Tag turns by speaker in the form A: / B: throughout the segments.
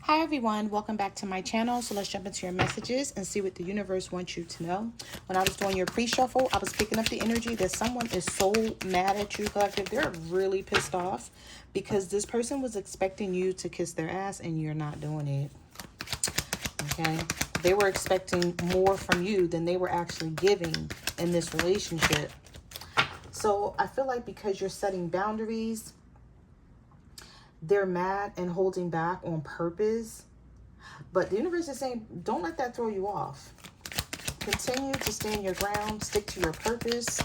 A: Hi everyone, welcome back to my channel. So let's jump into your messages and see what the universe wants you to know. When I was doing your pre-shuffle, I was picking up the energy that someone is so mad at you, collective. They're really pissed off because this person was expecting you to kiss their ass and you're not doing it. Okay? They were expecting more from you than they were actually giving in this relationship. So I feel like because you're setting boundaries, they're mad and holding back on purpose. But the universe is saying, don't let that throw you off. Continue to stand your ground. Stick to your purpose.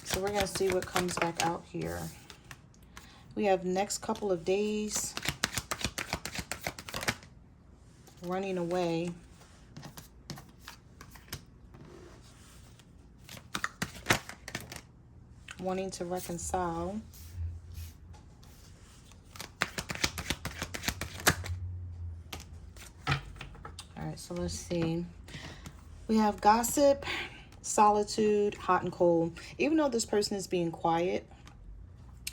A: So we're going to see what comes back out here. We have next couple of days. Running away. Wanting to reconcile. So let's see. We have gossip, solitude, hot and cold. Even though this person is being quiet,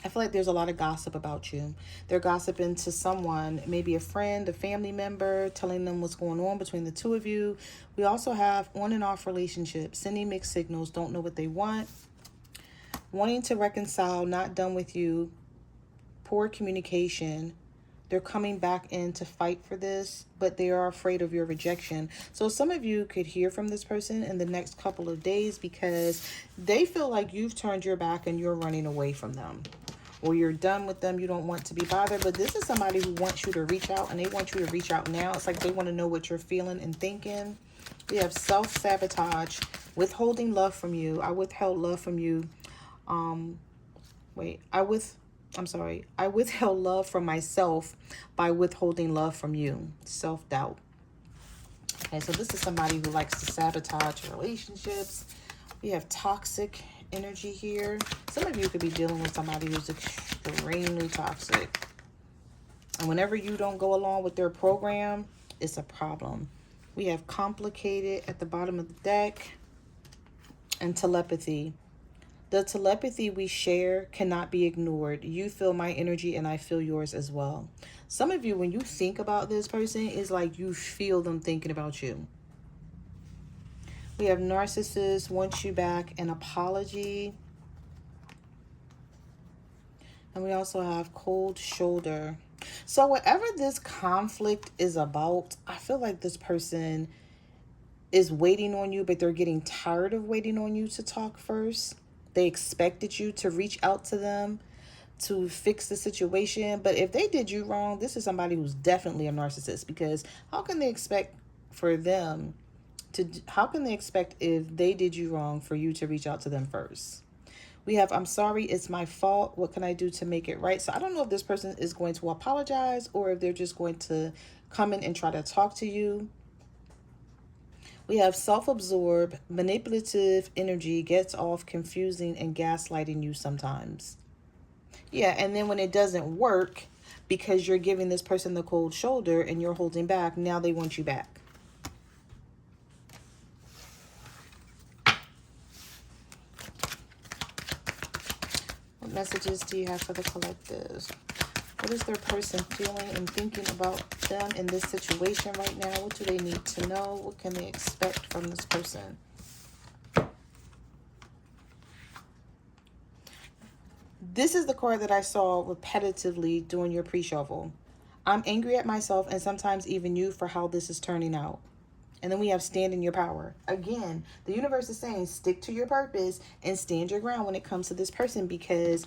A: I feel like there's a lot of gossip about you. They're gossiping to someone, maybe a friend, a family member, telling them what's going on between the two of you. We also have on and off relationships, sending mixed signals, don't know what they want, wanting to reconcile, not done with you, poor communication. They're coming back in to fight for this, but they are afraid of your rejection. So some of you could hear from this person in the next couple of days because they feel like you've turned your back and you're running away from them. Or you're done with them, you don't want to be bothered. But this is somebody who wants you to reach out, and they want you to reach out now. It's like they want to know what you're feeling and thinking. We have self-sabotage, withholding love from you. I withheld love from you. I withheld love from myself by withholding love from you. Self-doubt. Okay, so this is somebody who likes to sabotage relationships. We have toxic energy here. Some of you could be dealing with somebody who's extremely toxic. And whenever you don't go along with their program, it's a problem. We have complicated at the bottom of the deck and telepathy. The telepathy we share cannot be ignored. You feel my energy and I feel yours as well. Some of you, when you think about this person, it's like you feel them thinking about you. We have narcissist, wants you back, an apology. And we also have cold shoulder. So whatever this conflict is about, I feel like this person is waiting on you, but they're getting tired of waiting on you to talk first. They expected you to reach out to them to fix the situation. But if they did you wrong, this is somebody who's definitely a narcissist, because how can they expect if they did you wrong for you to reach out to them first? We have, I'm sorry, it's my fault. What can I do to make it right? So I don't know if this person is going to apologize or if they're just going to come in and try to talk to you. We have self-absorbed, manipulative energy, gets off confusing and gaslighting you sometimes. Yeah, and then when it doesn't work, because you're giving this person the cold shoulder and you're holding back, now they want you back. What messages do you have for the collective? What is their person feeling and thinking about them in this situation right now? What do they need to know? What can they expect from this person? This is the card that I saw repetitively during your pre-shuffle. I'm angry at myself and sometimes even you for how this is turning out. And then we have stand in your power. Again, the universe is saying stick to your purpose and stand your ground when it comes to this person, because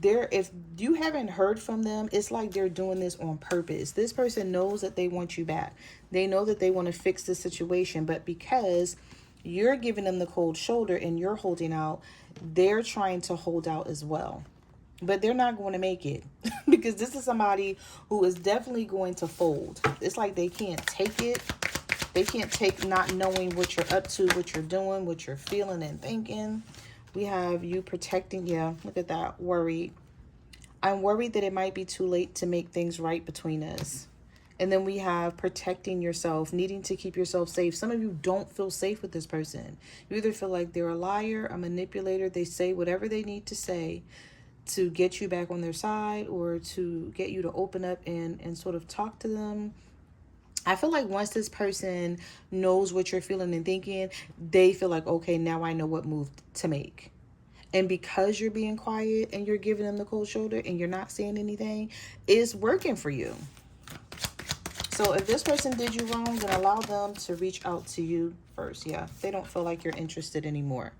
A: if you haven't heard from them, it's like they're doing this on purpose. This person knows that they want you back. They know that they want to fix the situation, but because you're giving them the cold shoulder and you're holding out, they're trying to hold out as well. But they're not going to make it because this is somebody who is definitely going to fold. It's like they can't take it. They can't take not knowing what you're up to, what you're doing, what you're feeling and thinking. We have you protecting. Yeah, look at that. Worried. I'm worried that it might be too late to make things right between us. And then we have protecting yourself, needing to keep yourself safe. Some of you don't feel safe with this person. You either feel like they're a liar, a manipulator. They say whatever they need to say to get you back on their side or to get you to open up and sort of talk to them. I feel like once this person knows what you're feeling and thinking, they feel like, okay, now I know what move to make. And because you're being quiet and you're giving them the cold shoulder and you're not saying anything, it's working for you. So if this person did you wrong, then allow them to reach out to you first. Yeah, they don't feel like you're interested anymore.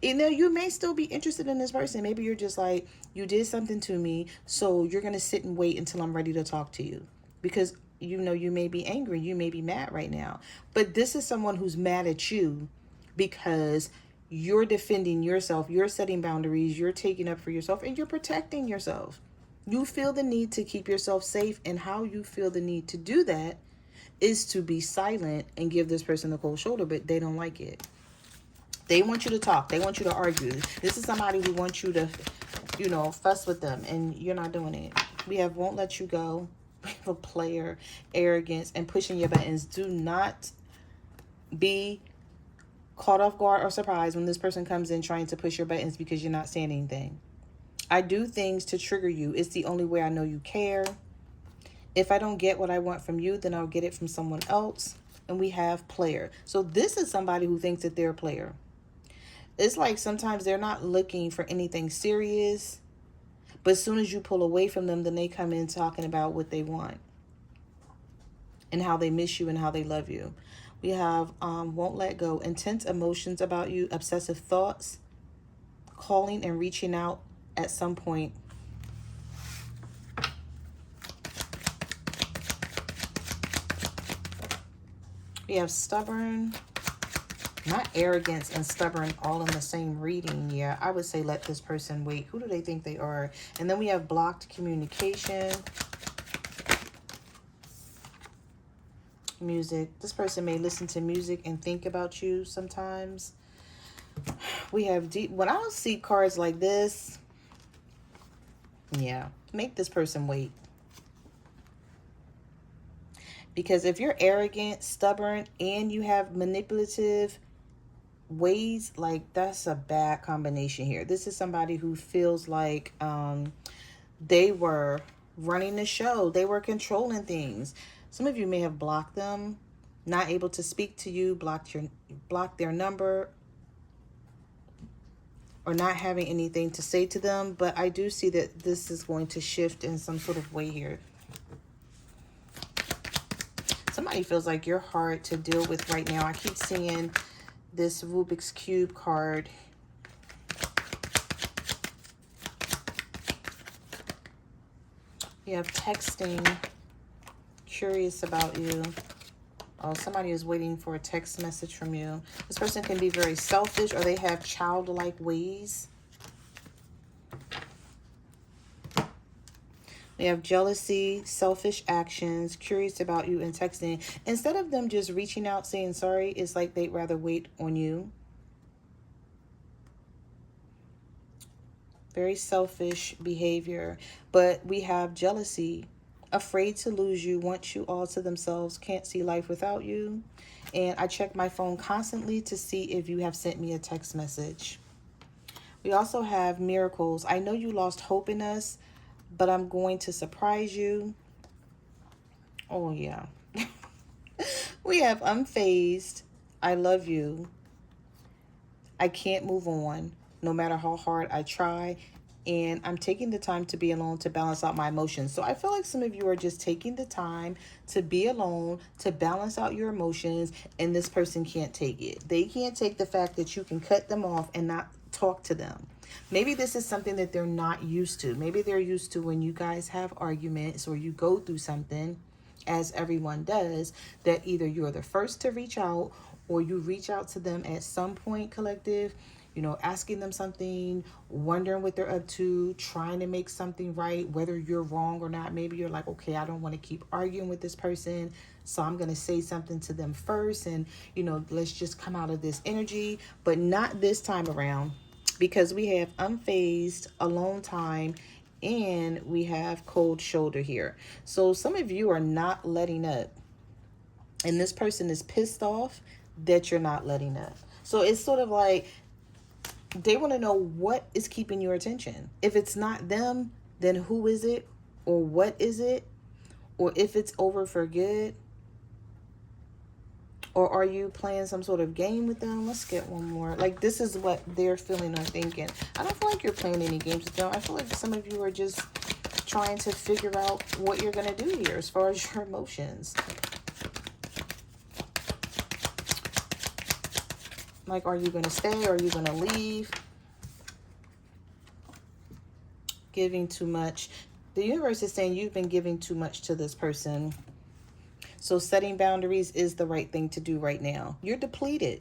A: You know, you may still be interested in this person. Maybe you're just like, you did something to me, so you're going to sit and wait until I'm ready to talk to you. Because, you know, you may be angry, you may be mad right now. But this is someone who's mad at you because you're defending yourself, you're setting boundaries, you're taking up for yourself, and you're protecting yourself. You feel the need to keep yourself safe, and how you feel the need to do that is to be silent and give this person the cold shoulder, but they don't like it. They want you to talk. They want you to argue. This is somebody who wants you to, you know, fuss with them, and you're not doing it. We have won't let you go. We have a player, arrogance, and pushing your buttons. Do not be caught off guard or surprised when this person comes in trying to push your buttons because you're not saying anything. I do things to trigger you. It's the only way I know you care. If I don't get what I want from you, then I'll get it from someone else. And we have player. So this is somebody who thinks that they're a player. It's like sometimes they're not looking for anything serious, but as soon as you pull away from them, then they come in talking about what they want and how they miss you and how they love you. We have won't let go, intense emotions about you, obsessive thoughts, calling and reaching out at some point. We have stubborn, not arrogance and stubborn all in the same reading. Yeah, I would say let this person wait. Who do they think they are? And then we have blocked communication. Music. This person may listen to music and think about you sometimes. We have deep. When I don't see cards like this, yeah, make this person wait. Because if you're arrogant, stubborn, and you have manipulative ways, like that's a bad combination here. This is somebody who feels like they were running the show. They were controlling things. Some of you may have blocked them, not able to speak to you, blocked their number, or not having anything to say to them. But I do see that this is going to shift in some sort of way here. Somebody feels like you're hard to deal with right now. I keep seeing this Rubik's Cube card. You have texting, curious about you. Oh, somebody is waiting for a text message from you. This person can be very selfish, or they have childlike ways. We have jealousy, selfish actions, curious about you, and texting. Instead of them just reaching out saying sorry, it's like they'd rather wait on you. Very selfish behavior. But we have jealousy, afraid to lose you, want you all to themselves, can't see life without you. And I check my phone constantly to see if you have sent me a text message. We also have miracles. I know you lost hope in us, but I'm going to surprise you. Oh, yeah. We have unfazed. I love you. I can't move on, no matter how hard I try. And I'm taking the time to be alone to balance out my emotions. So I feel like some of you are just taking the time to be alone, to balance out your emotions, and this person can't take it. They can't take the fact that you can cut them off and not talk to them. Maybe this is something that they're not used to. Maybe they're used to when you guys have arguments or you go through something, as everyone does, that either you're the first to reach out or you reach out to them at some point, collective, you know, asking them something, wondering what they're up to, trying to make something right, whether you're wrong or not. Maybe you're like, okay, I don't want to keep arguing with this person, so I'm going to say something to them first, and, you know, let's just come out of this energy. But not this time around, because we have unfazed, alone time, and we have cold shoulder here. So some of you are not letting up, and this person is pissed off that you're not letting up. So it's sort of like They want to know what is keeping your attention. If it's not them, then who is it? Or what is it? Or if it's over for good? Or are you playing some sort of game with them? Let's get one more. Like, this is what they're feeling or thinking. I don't feel like you're playing any games with them. I feel like some of you are just trying to figure out what you're going to do here as far as your emotions. Like, are you going to stay or are you going to leave? Giving too much. The universe is saying you've been giving too much to this person. So setting boundaries is the right thing to do right now. You're depleted.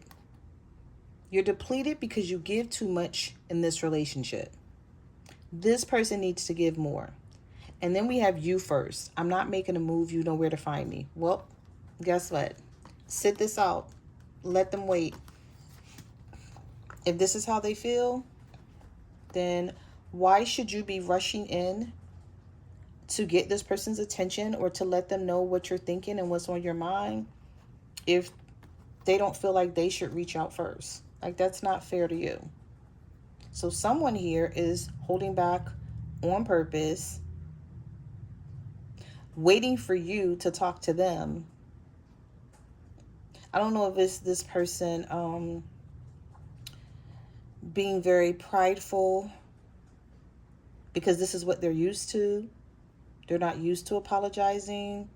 A: You're depleted because you give too much in this relationship. This person needs to give more. And then we have you first. I'm not making a move. You know where to find me. Well, guess what? Sit this out. Let them wait. If this is how they feel, then why should you be rushing in to get this person's attention or to let them know what you're thinking and what's on your mind if they don't feel like they should reach out first? Like, that's not fair to you. So someone here is holding back on purpose, waiting for you to talk to them. I don't know if it's this person being very prideful because this is what they're used to. They're not used to apologizing.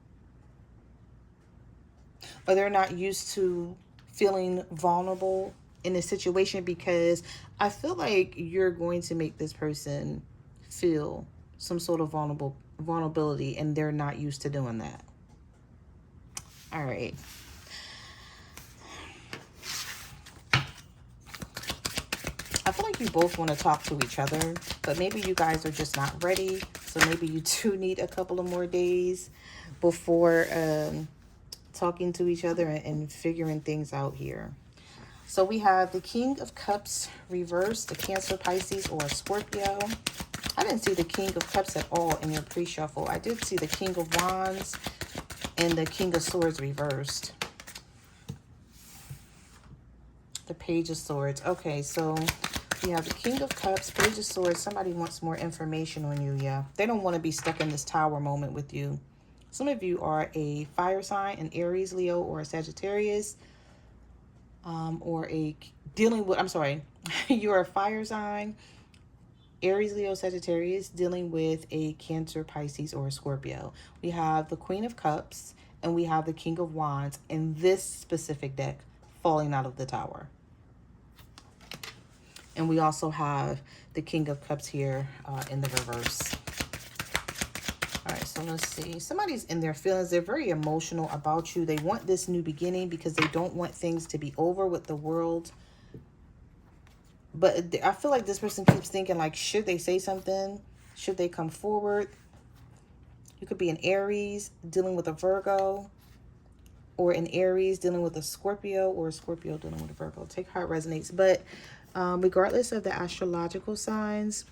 A: Or they're not used to feeling vulnerable in a situation, because I feel like you're going to make this person feel some sort of vulnerability, and they're not used to doing that. All right. I feel like you both want to talk to each other, but maybe you guys are just not ready. So maybe you do need a couple of more days before talking to each other and figuring things out here. So we have the King of Cups reversed, the Cancer, Pisces, or Scorpio. I didn't see the King of Cups at all in your pre-shuffle. I did see the King of Wands and the King of Swords reversed. The Page of Swords. Okay, so we have the King of Cups, Page of Swords. Somebody wants more information on you, yeah. They don't want to be stuck in this tower moment with you. Some of you are a fire sign, an Aries, Leo, or a Sagittarius. Or a dealing with, I'm sorry, you're a fire sign, Aries, Leo, Sagittarius, dealing with a Cancer, Pisces, or a Scorpio. We have the Queen of Cups and we have the King of Wands in this specific deck falling out of the tower. And we also have the King of Cups here in the reverse. All right, so let's see. Somebody's in their feelings. They're very emotional about you. They want this new beginning because they don't want things to be over with the world. But I feel like this person keeps thinking, like, should they say something? Should they come forward? You could be an Aries dealing with a Virgo, or an Aries dealing with a Scorpio, or a Scorpio dealing with a Virgo. Take how it resonates. But regardless of the astrological signs,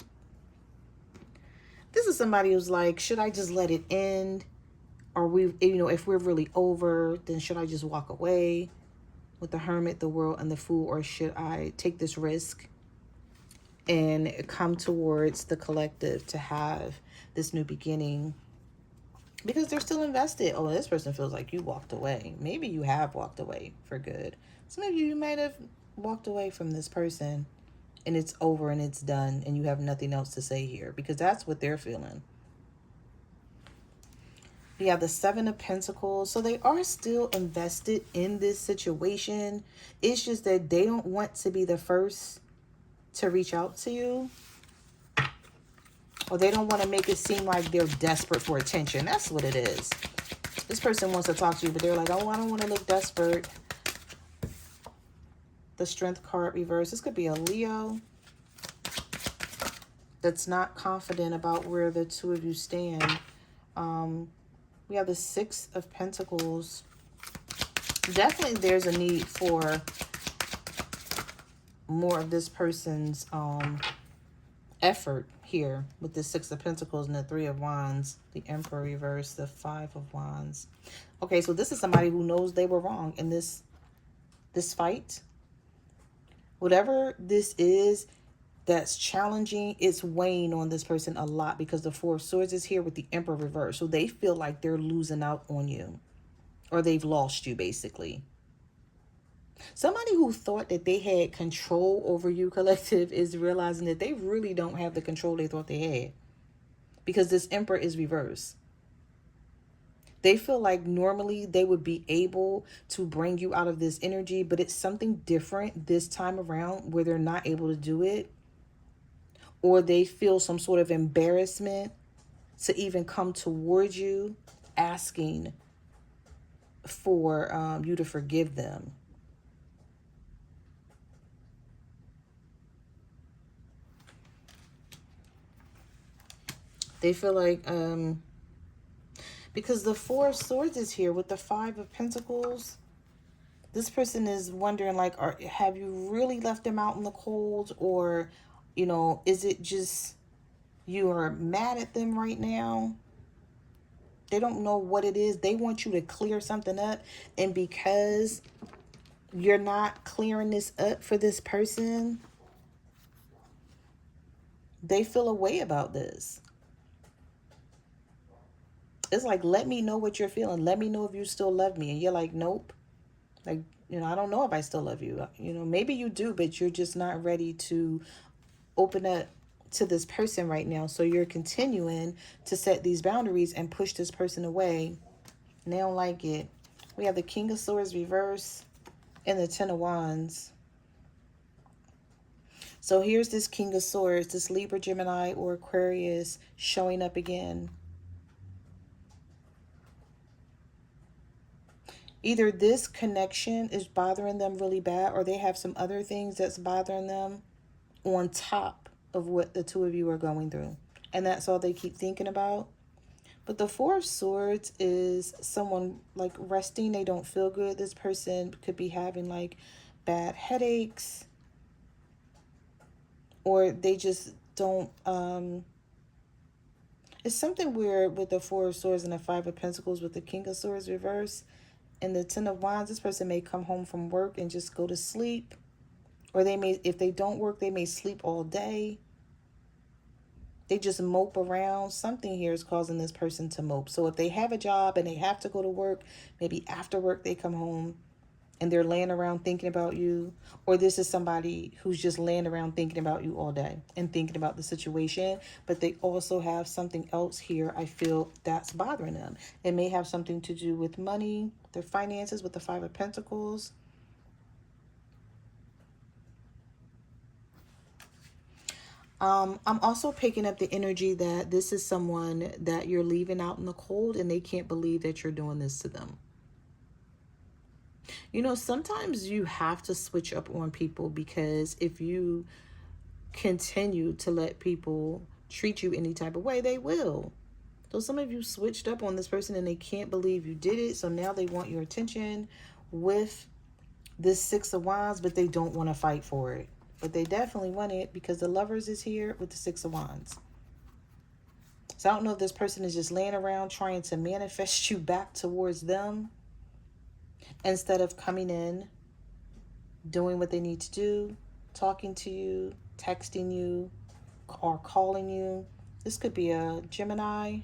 A: this is somebody who's like, should I just let it end? Or if we're really over, then should I just walk away with the Hermit, the World, and the Fool? Or should I take this risk and come towards the collective to have this new beginning? Because they're still invested. Oh, this person feels like you walked away. Maybe you have walked away for good. Some of you might have walked away from this person and it's over and it's done and you have nothing else to say here, because that's what they're feeling. We have the Seven of Pentacles. So they are still invested in this situation. It's just that they don't want to be the first to reach out to you. Or they don't want to make it seem like they're desperate for attention. That's what it is. This person wants to talk to you, but they're like, oh, I don't want to look desperate. The Strength card reversed. This could be a Leo that's not confident about where the two of you stand. We have the Six of Pentacles. Definitely there's a need for more of this person's effort here with the Six of Pentacles and the Three of Wands, the Emperor reverse, the Five of Wands. Okay, so this is somebody who knows they were wrong in this fight. Whatever this is that's challenging, it's weighing on this person a lot because the Four of Swords is here with the Emperor reverse. So they feel like they're losing out on you, or they've lost you, basically. Somebody who thought that they had control over you, collective, is realizing that they really don't have the control they thought they had, because this Emperor is reversed. They feel like normally they would be able to bring you out of this energy, but it's something different this time around where they're not able to do it, or they feel some sort of embarrassment to even come towards you asking for you to forgive them. They feel like because the Four of Swords is here with the Five of Pentacles, this person is wondering, like, have you really left them out in the cold? Or, you know, is it just you are mad at them right now? They don't know what it is. They want you to clear something up. And because you're not clearing this up for this person, they feel a way about this. It's like, let me know what you're feeling. Let me know if you still love me. And you're like, nope. Like, you know, I don't know if I still love you. You know, maybe you do, but you're just not ready to open up to this person right now. So you're continuing to set these boundaries and push this person away. And they don't like it. We have the King of Swords reverse and the Ten of Wands. So here's this King of Swords, this Libra, Gemini, or Aquarius showing up again. Either this connection is bothering them really bad, or they have some other things that's bothering them on top of what the two of you are going through. And that's all they keep thinking about. But the Four of Swords is someone like resting. They don't feel good. This person could be having like bad headaches, or they just don't it's something weird with the Four of Swords and the Five of Pentacles with the King of Swords reverse and the Ten of Wands. This person may come home from work and just go to sleep, or they may, if they don't work, they may sleep all day. They just mope around. Something here is causing this person to mope. So if they have a job and they have to go to work, maybe after work they come home and they're laying around thinking about you. Or this is somebody who's just laying around thinking about you all day and thinking about the situation. But they also have something else here, I feel, that's bothering them. It may have something to do with money, their finances, with the Five of Pentacles. I'm also picking up the energy that this is someone that you're leaving out in the cold and they can't believe that you're doing this to them. You know, sometimes you have to switch up on people, because if you continue to let people treat you any type of way, they will. So some of you switched up on this person and they can't believe you did it. So now they want your attention with this Six of Wands, but they don't want to fight for it. But they definitely want it because the Lovers is here with the Six of Wands. So I don't know if this person is just laying around trying to manifest you back towards them, instead of coming in, doing what they need to do, talking to you, texting you, or calling you. This could be a Gemini.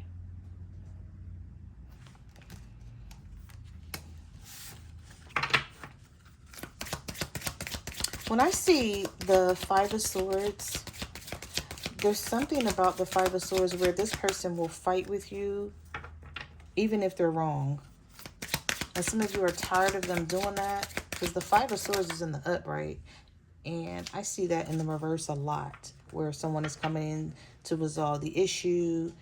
A: When I see the Five of Swords, there's something about the Five of Swords where this person will fight with you even if they're wrong. And some of you are tired of them doing that, because the Five of Swords is in the upright. And I see that in the reverse a lot, where someone is coming in to resolve the issue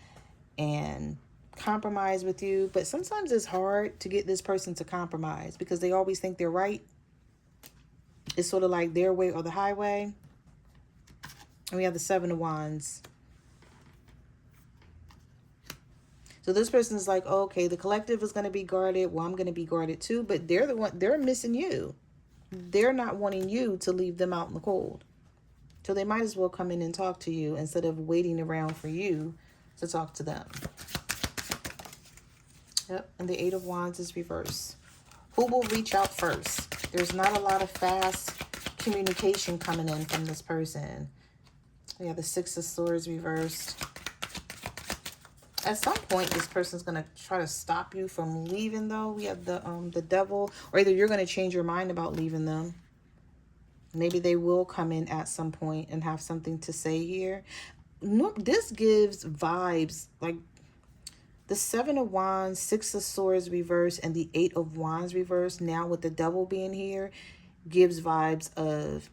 A: and compromise with you. But sometimes it's hard to get this person to compromise because they always think they're right. It's sort of like their way or the highway. And we have the Seven of Wands. So this person is like, oh, okay, the collective is going to be guarded. Well, I'm going to be guarded too. But they're the one, they're missing you. They're not wanting you to leave them out in the cold. So they might as well come in and talk to you instead of waiting around for you to talk to them. Yep, and the Eight of Wands is reversed. Who will reach out first? There's not a lot of fast communication coming in from this person. We have the Six of Swords reversed. At some point, this person's going to try to stop you from leaving, though. We have the Devil. Or either you're going to change your mind about leaving them. Maybe they will come in at some point and have something to say here. No, this gives vibes like the Seven of Wands, Six of Swords reverse, and the Eight of Wands reverse. Now with the Devil being here, gives vibes of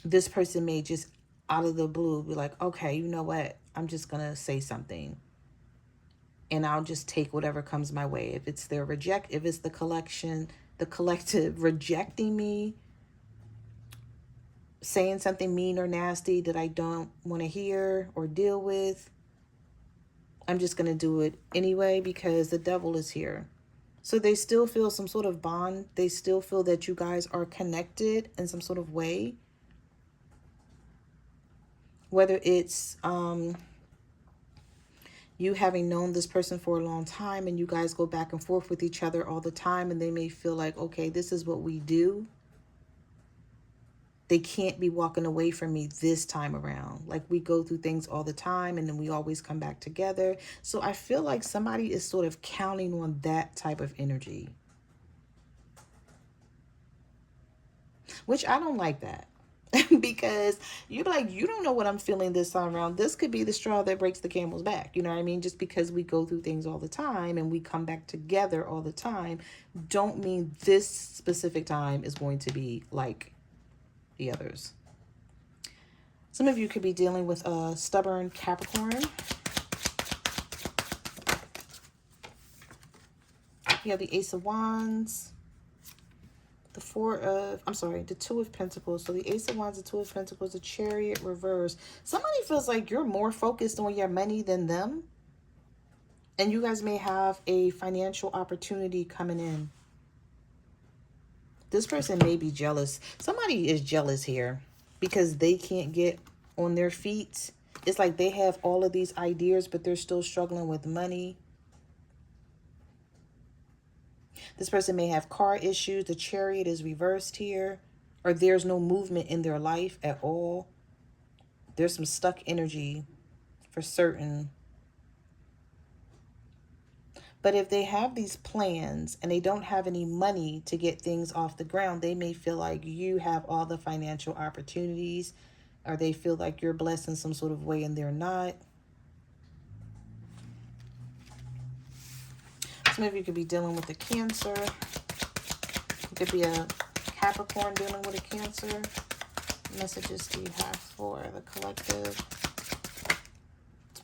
A: this person may just out of the blue be like, okay, you know what? I'm just going to say something. And I'll just take whatever comes my way. If it's if it's the collective rejecting me, saying something mean or nasty that I don't want to hear or deal with, I'm just going to do it anyway because the Devil is here. So they still feel some sort of bond. They still feel that you guys are connected in some sort of way. Whether it's you having known this person for a long time and you guys go back and forth with each other all the time, and they may feel like, okay, this is what we do. They can't be walking away from me this time around. Like, we go through things all the time and then we always come back together. So I feel like somebody is sort of counting on that type of energy, which I don't like that. Because you're like, you don't know what I'm feeling this time around. This could be the straw that breaks the camel's back. You know what I mean? Just because we go through things all the time and we come back together all the time, don't mean this specific time is going to be like the others. Some of you could be dealing with a stubborn Capricorn. You have the Ace of Wands. The Two of Pentacles. So the Ace of Wands, the Two of Pentacles, the Chariot reverse. Somebody feels like you're more focused on your money than them. And you guys may have a financial opportunity coming in. This person may be jealous. Somebody is jealous here because they can't get on their feet. It's like they have all of these ideas, but they're still struggling with money. This person may have car issues. The Chariot is reversed here. Or there's no movement in their life at all. There's some stuck energy for certain. But if they have these plans and they don't have any money to get things off the ground, they may feel like you have all the financial opportunities, or they feel like you're blessed in some sort of way and they're not. Some of you could be dealing with a Cancer. It could be a Capricorn dealing with a Cancer. What messages do you have for the collective?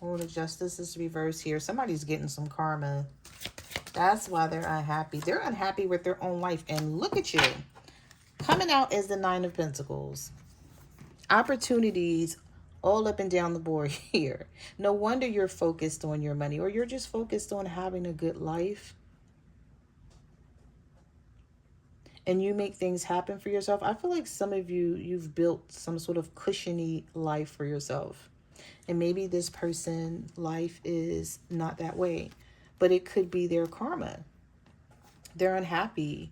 A: Oh, the Justice is reversed here. Somebody's getting some karma. That's why they're unhappy. They're unhappy with their own life. And look at you. Coming out as the Nine of Pentacles. Opportunities all up and down the board here. No wonder you're focused on your money, or you're just focused on having a good life. And you make things happen for yourself. I feel like some of you, you've built some sort of cushiony life for yourself. And maybe this person's life is not that way, but it could be their karma. They're unhappy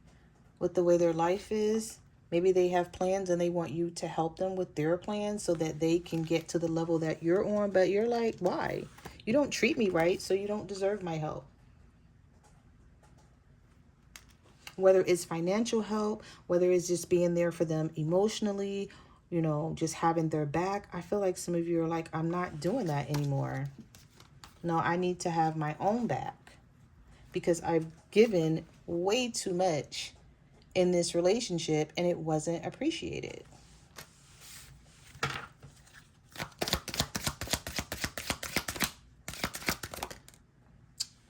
A: with the way their life is. Maybe they have plans and they want you to help them with their plans so that they can get to the level that you're on. But you're like, why? You don't treat me right, so you don't deserve my help. Whether it's financial help, whether it's just being there for them emotionally, you know, just having their back. I feel like some of you are like, I'm not doing that anymore. No, I need to have my own back because I've given way too much in this relationship and it wasn't appreciated.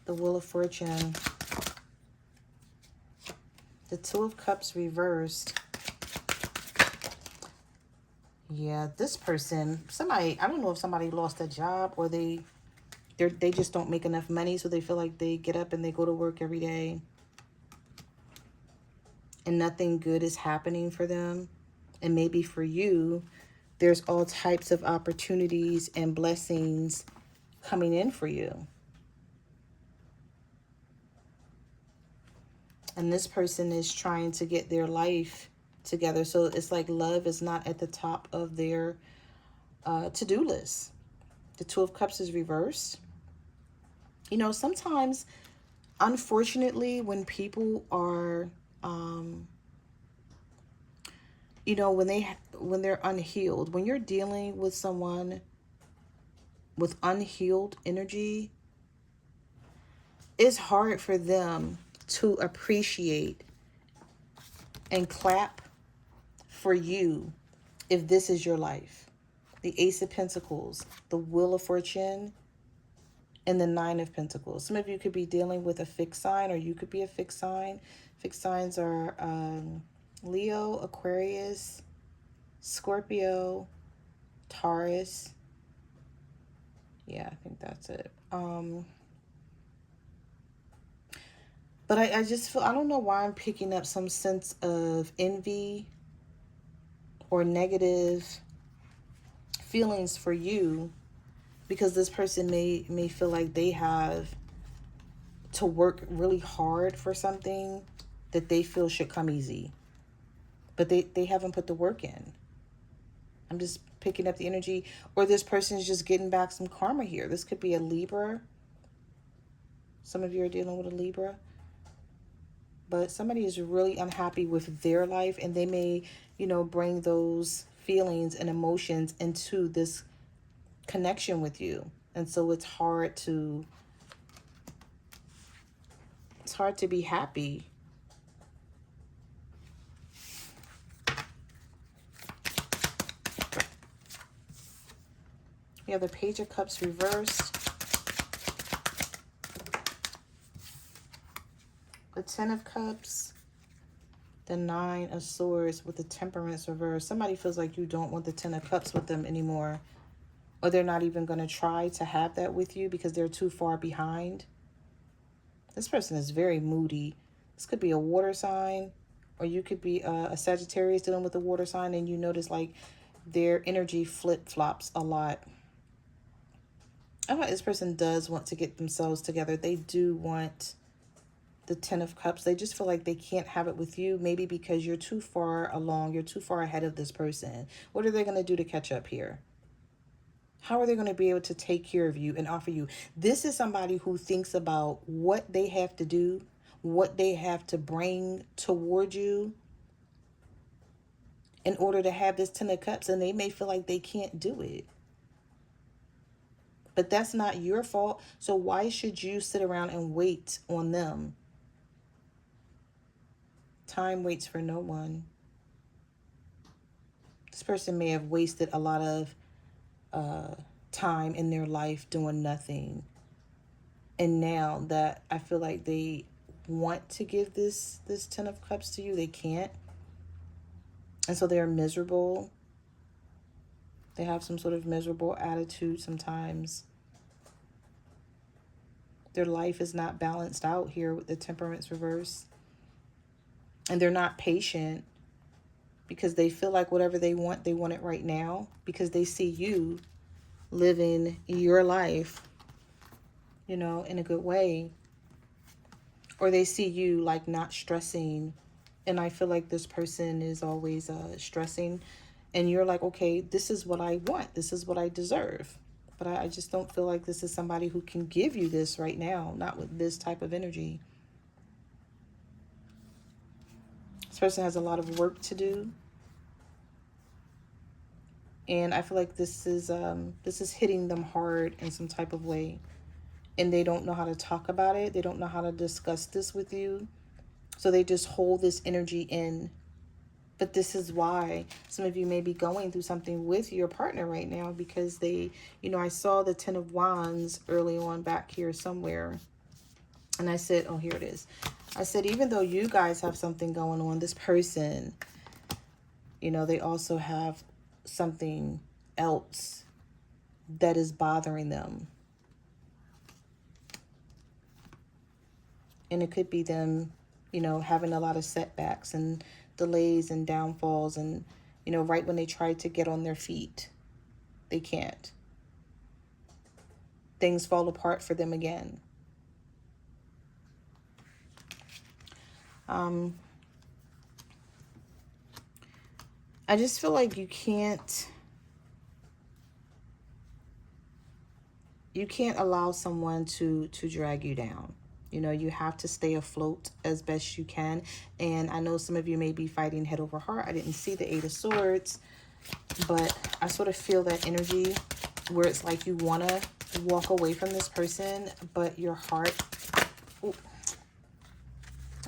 A: The Wheel of Fortune. The Two of Cups reversed. Yeah, this person, somebody, I don't know if somebody lost a job or they just don't make enough money, so they feel like they get up and they go to work every day and nothing good is happening for them. And maybe for you, there's all types of opportunities and blessings coming in for you. And this person is trying to get their life together. So it's like love is not at the top of their to-do list. The Two of Cups is reversed. You know, sometimes, unfortunately, when people are, you know, when they're unhealed, when you're dealing with someone with unhealed energy, it's hard for them to appreciate and clap for you if this is your life. The Ace of Pentacles, the Wheel of Fortune, and the Nine of Pentacles. Some of you could be dealing with a fixed sign, or you could be a fixed sign. Fixed signs are Leo, Aquarius, Scorpio, Taurus. Yeah, I think that's it. But I just feel, I don't know why I'm picking up some sense of envy or negative feelings for you, because this person may feel like they have to work really hard for something that they feel should come easy. But they haven't put the work in. I'm just picking up the energy. Or this person is just getting back some karma here. This could be a Libra. Some of you are dealing with a Libra. But somebody is really unhappy with their life, and they may, you know, bring those feelings and emotions into this connection with you. And so it's hard to be happy. We have the Page of Cups reversed, the Ten of Cups, the Nine of Swords with the Temperance reversed. Somebody feels like you don't want the Ten of Cups with them anymore, or they're not even going to try to have that with you because they're too far behind. This person is very moody. This could be a water sign, or you could be a Sagittarius dealing with a water sign, and you notice like their energy flip-flops a lot. I thought this person does want to get themselves together. They do want the Ten of Cups. They just feel like they can't have it with you, maybe because you're too far along. You're too far ahead of this person. What are they going to do to catch up here? How are they going to be able to take care of you and offer you? This is somebody who thinks about what they have to do, what they have to bring toward you in order to have this Ten of Cups, and they may feel like they can't do it. But that's not your fault. So why should you sit around and wait on them? Time waits for no one. This person may have wasted a lot of time in their life doing nothing. And now that I feel like they want to give this Ten of Cups to you, they can't. And so they're miserable. They have some sort of miserable attitude sometimes. Their life is not balanced out here with the Temperance reverse. And they're not patient because they feel like whatever they want it right now, because they see you living your life, you know, in a good way. Or they see you like not stressing. And I feel like this person is always stressing. And you're like, okay, this is what I want. This is what I deserve. But I just don't feel like this is somebody who can give you this right now. Not with this type of energy. This person has a lot of work to do. And I feel like this is hitting them hard in some type of way. And they don't know how to talk about it. They don't know how to discuss this with you. So they just hold this energy in. But this is why some of you may be going through something with your partner right now, because they, you know, I saw the Ten of Wands early on back here somewhere. And I said, oh, here it is. I said, even though you guys have something going on, this person, you know, they also have something else that is bothering them. And it could be them, you know, having a lot of setbacks and delays and downfalls, and, you know, right when they try to get on their feet, they can't. Things fall apart for them again. I just feel like you can't allow someone to drag you down. You know, you have to stay afloat as best you can. And I know some of you may be fighting head over heart. I didn't see the Eight of Swords, but I sort of feel that energy where it's like you want to walk away from this person, but your heart... Ooh.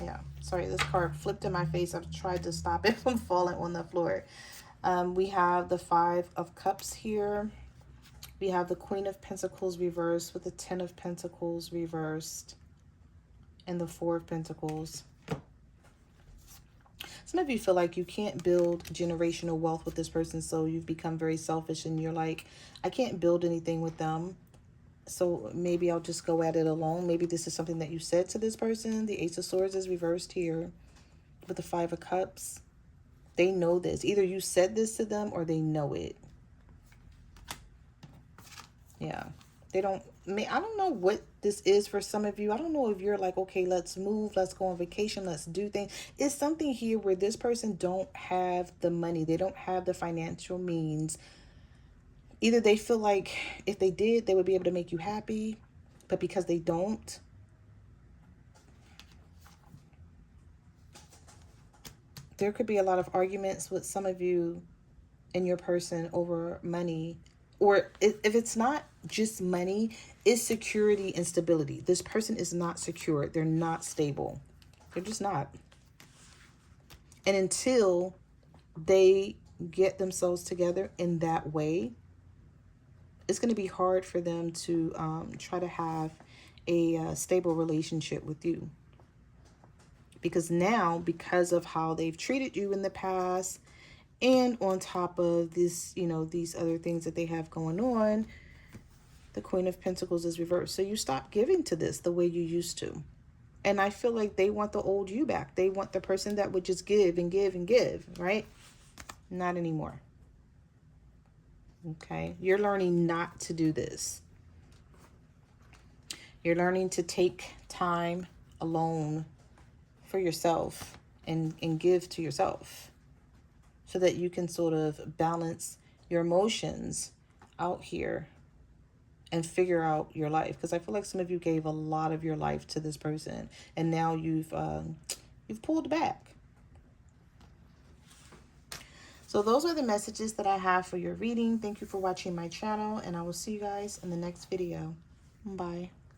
A: Yeah, sorry, this card flipped in my face. I've tried to stop it from falling on the floor. We have the Five of Cups here. We have the Queen of Pentacles reversed with the Ten of Pentacles reversed and the Four of Pentacles. Some of you feel like you can't build generational wealth with this person, so you've become very selfish and you're like, I can't build anything with them, so maybe I'll just go at it alone. Maybe this is something that you said to this person. The Ace of Swords is reversed here with the Five of Cups. They know this. Either you said this to them or they know it. Yeah. They don't... I don't know what this is for some of you. I don't know if you're like, okay, let's move, let's go on vacation, let's do things. It's something here where this person don't have the money. They don't have the financial means. Either they feel like if they did, they would be able to make you happy, but because they don't, there could be a lot of arguments with some of you and your person over money. Or if it's not just money, it's security and stability. This person is not secure. They're not stable. They're just not. And until they get themselves together in that way, it's going to be hard for them to try to have a stable relationship with you. Because now, because of how they've treated you in the past, and on top of this, you know, these other things that they have going on, the Queen of Pentacles is reversed. So you stop giving to this the way you used to. And I feel like they want the old you back. They want the person that would just give and give and give, right? Not anymore. Okay? You're learning not to do this. You're learning to take time alone for yourself and give to yourself, so that you can sort of balance your emotions out here and figure out your life. Because I feel like some of you gave a lot of your life to this person, and now you've pulled back. So those are the messages that I have for your reading. Thank you for watching my channel, and I will see you guys in the next video. Bye.